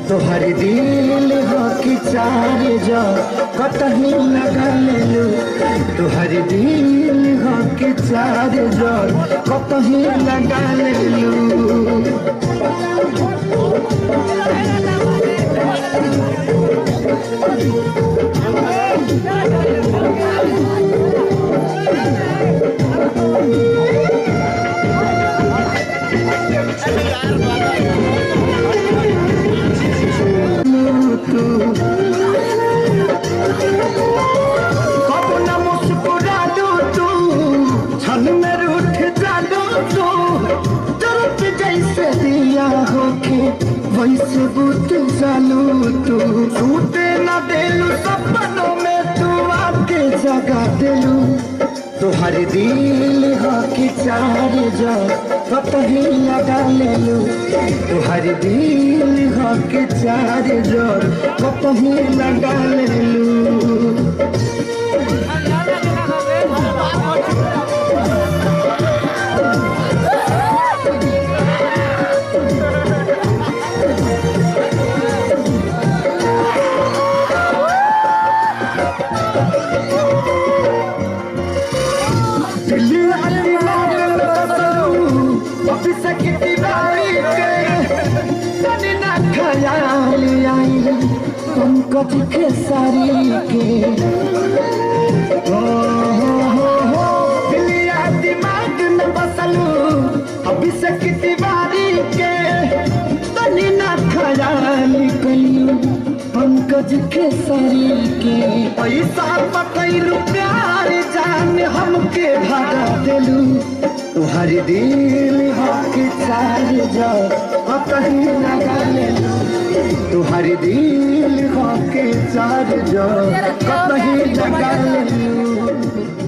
तोहर दिल हो कि चार जो कतही लगा लेलू तोहर दिल हो कि चार जो कतही लगा लेलू वैसे बुत चालू तू सूते न देलू सपनों में तू आके जगा देलू तोहर दिल हो कि चार जो कतही लगा लेलू तोहर दिल हो कि चार जो कतही लगा लेलू पंकज के सारी के दिलिया दिमाग न बसलू अभी से तिवारी के तनी ना ख्याल कलू पंकज के सारी के पैसा पकैलू प्यार जान हमके भगा देलू तुहर दिल हो कि चार जो कहीं लगा लेलू तुहर दिल हो के चार जो कहीं लगा लेलू।